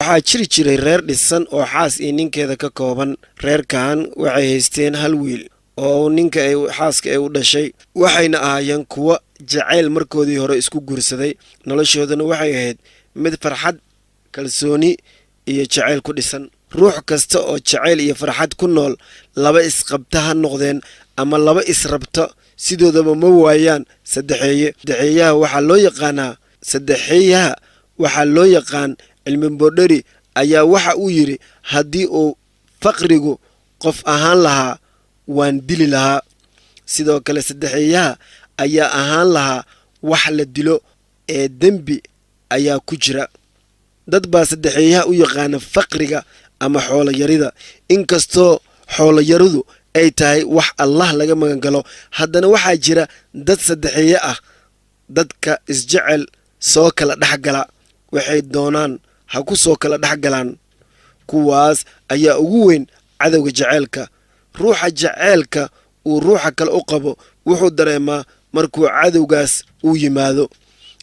waxaa jiri jiray reer dhisan oo xaas iyo ninkeeda ka kooban. reerkan waxay haysteen hal wiil oo ninka xaaska ay u dhashay, waxayna ahaayeen kuwa jacayl markoodii hore isku guursaday. noloshoodana waxay ahayd mid farxad, kalsooni iyo jacayl ku dhisan. ruux kasta oo jacayl iyo farxad ku nool, laba isqabta ha noqdeen ama laba israbta, sidoodaba ma waayaan saddexeeyaha waxaa loo yaqaan cilmi boodhari ayaa waxa uu yidhi, haddii uu faqrigu qof ahaan lahaa waan dili lahaa. sidoo kale saddexeeyaha ayaa ahaan lahaa wax la dilo ee dembi ayaa ku jira. dad baa saddexeeyaha u yaqaana faqriga ama xooloyarida. inkastoo xooloyaridu ay tahay wax allah laga magangalo, haddana waxaa jira dad saddexeeye ah. dadka isjecel soo kala dhex gala, waxay doonaan ha ku soo kala dhex galaan. kuwaas ayaa ugu weyn cadowga jaceylka. ruuxa jaceylka uu ruuxa kale u qabo wuxuu dareemaa markuu cadowgaas u yimaado.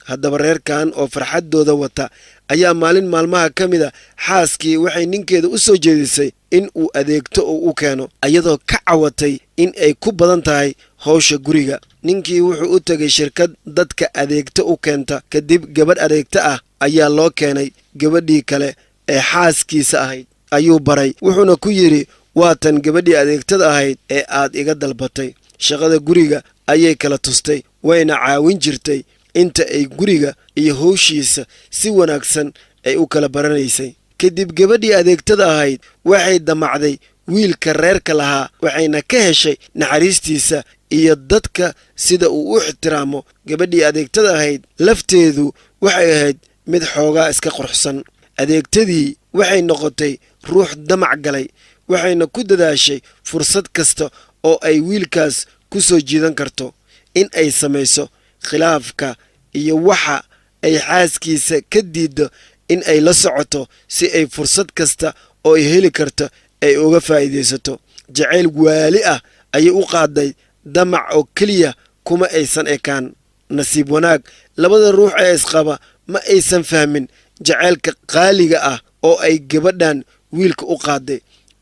haddaba reerkan oo farxaddooda wata ayaa maalin maalmaha ka mid a xaaskii waxay ninkeeda u soo jeedisay in uu adeegto uu u keeno, iyadoo ka cawatay in ay ku badan tahay howsha guriga. ninkii wuxuu u tegay shirkad dadka adeegto u keenta. kadib gabadh adeegto ah ayaa loo keenay. gabadhii kale ee xaaskiisa ahayd ayuu baray, wuxuuna ku yidhi, waatan gabadhii adeegtada ahayd ee aad iga dalbatay. shaqada guriga ayay kala tustay, wayna caawin jirtay inta ay guriga iyo howshiisa si wanaagsan ay u kala baranaysay. kadib gabadhii adeegtada ahayd waxay damacday wiilka reerka lahaa, waxayna ka heshay naxariistiisa iyo dadka sida uu u ixtiraamo. gabadhii adeegtada ahayd lafteedu waxay ahayd mid xoogaa iska quruxsan. adeegtadii waxay noqotay ruux damac galay, waxayna ku dadaashay fursad kasta oo ay wiilkaas ku soo jiidan karto in ay samayso. khilaafka iyo waxa ay xaaskiisa ka diiddo in ay la socoto si ay fursad kasta oo ay heli karto ay uga faa'iidaysato. jacayl waali ah ayay u qaaday. damac oo keliya kuma aysan ekaan. nasiib wanaag, labada ruux ee isqaba ma aysan fahmin jacaylka qaaliga ah oo ay gabadhan wiilka u qaaday.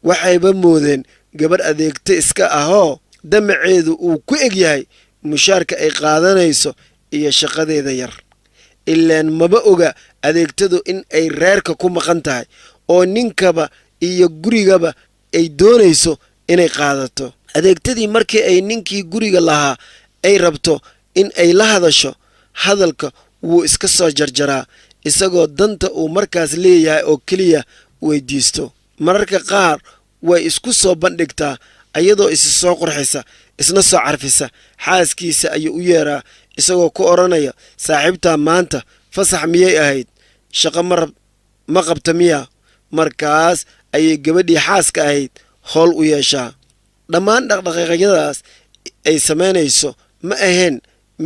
waxayba moodeen gabadh adeegto iska ahoo damaceedu uu ku eg yahay mushaarka ay qaadanayso iyo shaqadeeda yar. ilaan maba oga adeegtadu in ay reerka ku maqan tahay oo ninkaba iyo gurigaba ay doonayso inay qaadato. adeegtadii markii ay ninkii guriga lahaa ay rabto in ay la hadasho, hadalka wuu iska soo jarjaraa, isagoo danta uu markaas leeyahay oo keliya weydiisto. mararka qaar way isku soo bandhigtaa ayadoo isi soo qurxisa, isna soo carfisa. xaaskiisa ayuu u yeeraa isagoo ku odhanaya, saaxiibtaa maanta fasax miyay ahayd? shaqo ma qabta miya? markaas ayay gabadhii xaaska ahayd howl u yeeshaa. dhammaan dhaqdhaqaaqyadaas ay samaynayso ma ahayn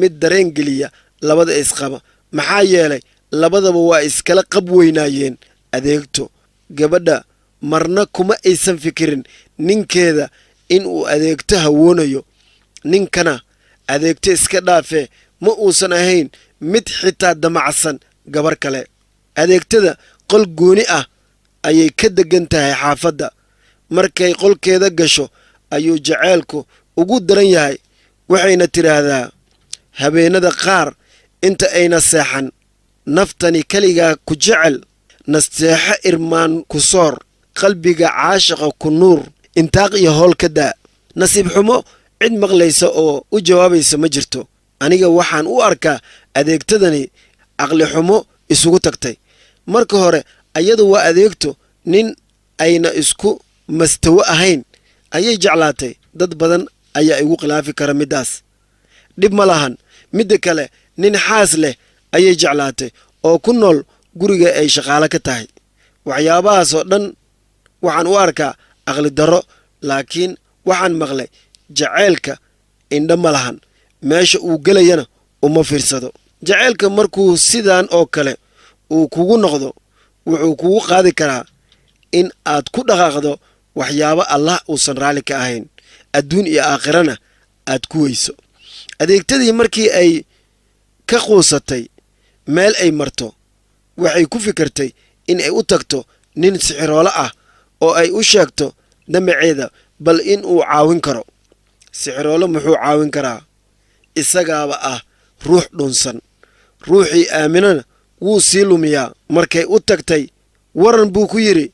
mid dareen geliya labada isqaba, maxaa yeelay labadaba waa iskala qab weynaayeen. adeegto gabadha marna kuma aysan fikirin ninkeeda in uu adeegto hawoonayo. ninkana adeegto iska dhaafee ma uusan ahayn mid xitaa damacsan gabar kale. adeegtada qol gooni ah ayay ka deggan tahay xaafadda. markay qolkeeda gasho ayuu jaceylku ugu daran yahay. waxayna tidhaahdaa, habeenada qaar inta ayna seexan, naftani keligaa ku jecel, nasteexo irmaan ku soor, qalbiga caashaqa ku nuur, intaaq iyo howl ka daa. nasiib xumo, cid maqlaysa oo u jawaabaysa ma jirto. aniga waxaan u arkaa adeegtadani caqli xumo isugu tagtay. marka hore ayadu waa adeegto, nin ayna isku mastawo ahayn ayay jeclaatay. dad badan ayaa igu khilaafi kara middaas, dhib ma lahan. midda kale, nin xaas leh ayay jeclaatay oo ku nool guriga ay shaqaalo ka tahay. waxyaabahaasoo dhan waxaan u arkaa aqli darro, laakiin waxaan maqlay jaceylka indha ma lahan, meesha uu gelayana uma fiirsado. jaceylka markuu sidaan oo kale uu kugu noqdo, wuxuu kugu qaadi karaa in aad ku dhaqaaqdo waxyaabo allah uusan raalli ka ahayn, adduun iyo aakhirana aad ku weyso. adeegtadii markii ay ka quusatay meel ay marto, waxay ku fikirtay in ay u tagto nin sixiroole ah oo ay u sheegto damaceeda bal in uu caawin karo. sixiroole muxuu caawin karaa? isagaaba ah ruux dhunsan. ruuxii aaminana wuu sii lumiyaa. markay u tagtay waran buu ku yidhi,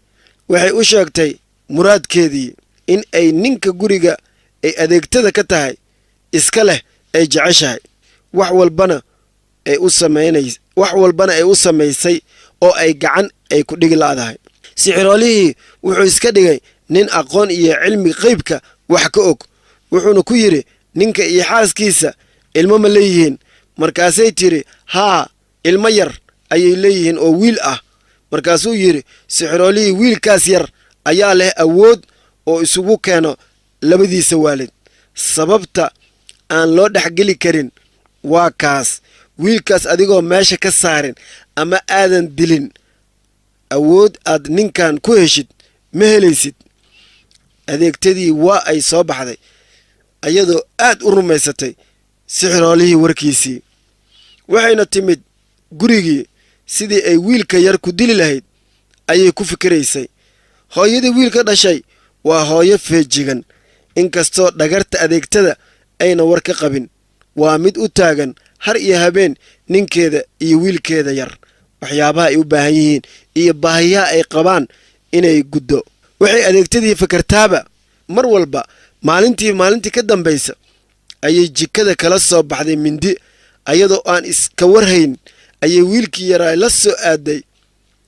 waxay u sheegtay muraadkeedii in ay ninka guriga ay adeegtada ka tahay iska leh ay jeceshahay, wax walbana ay u samaysay oo ay gacan ay ku dhigi la'dahay. sixiroolihii wuxuu iska dhigay nin aqoon iyo cilmi qaybka wax ka og. wuxuuna ku yidhi, ninka iyo xaaskiisa ilmo ma leeyihiin? markaasay tidhi, haa, ilmo yar ayay leeyihiin oo wiil ah. markaasuu yidhi sixiroolihii, wiilkaas yar ayaa leh awood oo isugu keeno labadiisa waalid. sababta aan loo dhexgeli karin waa kaas. wiilkaas adigoo meesha ka saarin ama aadan dilin, awood aad ninkan ku heshid ma helaysid. adeegtadii waa ay soo baxday ayadoo aad u rumaysatay sixiroolihii warkiisii. waxayna timid gurigii sidii ay wiilka yar ku dili lahayd ayay ku fikiraysay. hooyadii wiilka dhashay waa hooyo feejigan. inkastoo dhagarta adeegtada ayna war ka qabin, waa mid u taagan har iyo habeen ninkeeda iyo wiilkeeda yar, waxyaabaha ay u baahan yihiin iyo baahiyaha ay qabaan inay guddo. waxay adeegtadii fakartaaba mar walba maalintii ka dambaysa ayay jikada kala soo baxday mindi. ayadoo aan iska warhayn ayay wiilkii yaraa la soo aaday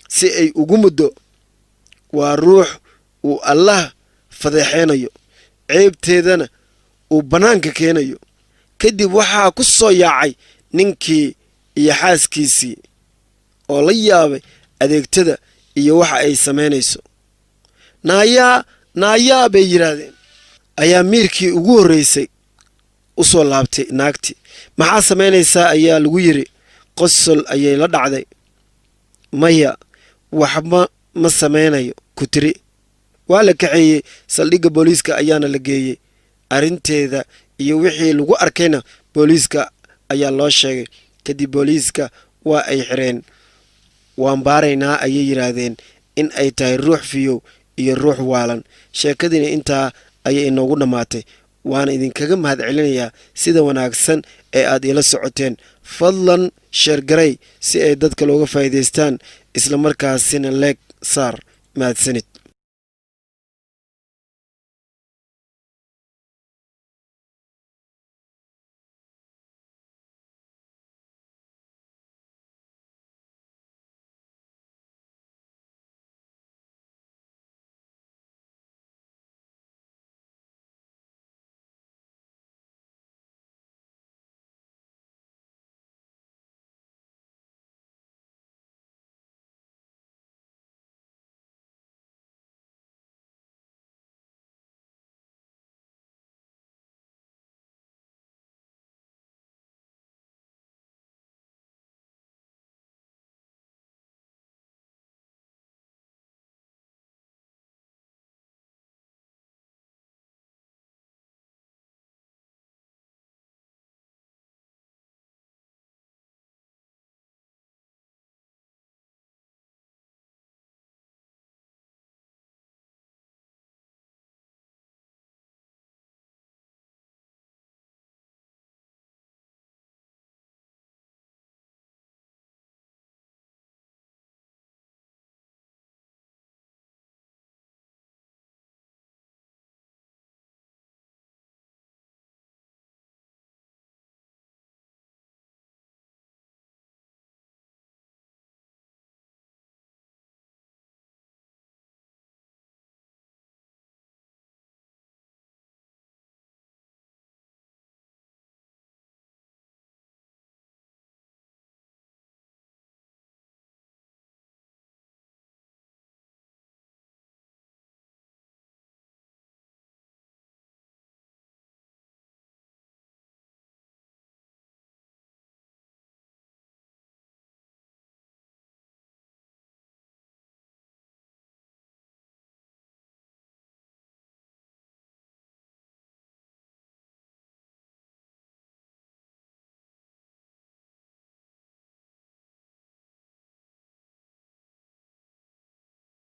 si ay ugu muddo. waa ruux uu allah fadeexeynayo, ceebteedana uu bannaanka keenayo. kadib waxaa ku soo yaacay ninkii iyo xaaskiisii oo la yaabay adeegtada iyo waxa ay samaynayso. naayaa bay yidhaahdeen. ayaa miirkii ugu horraysay u soo laabtay naagtii. maxaa samaynaysaa ayaa lagu yidhi. qosol ayay la dhacday. maya, waxba ma samaynayo ku tiri. waa la kaxeeyey saldhigga booliiska ayaana la geeyey. arrinteeda iyo wixii lagu arkayna booliiska ayaa loo sheegay. kadib booliiska waa ay xireen. waan baaraynaa ayay yidhaahdeen in ay tahay ruux fiyow iyo ruux waalan. sheekadiina intaa ayay inoogu dhammaatay. waana idinkaga mahad celinayaa sida wanaagsan ee aad ila socoteen. fadlan sheergaray si ay dadka looga faa'iidaystaan, isla markaasina leeg saar. mahadsanid.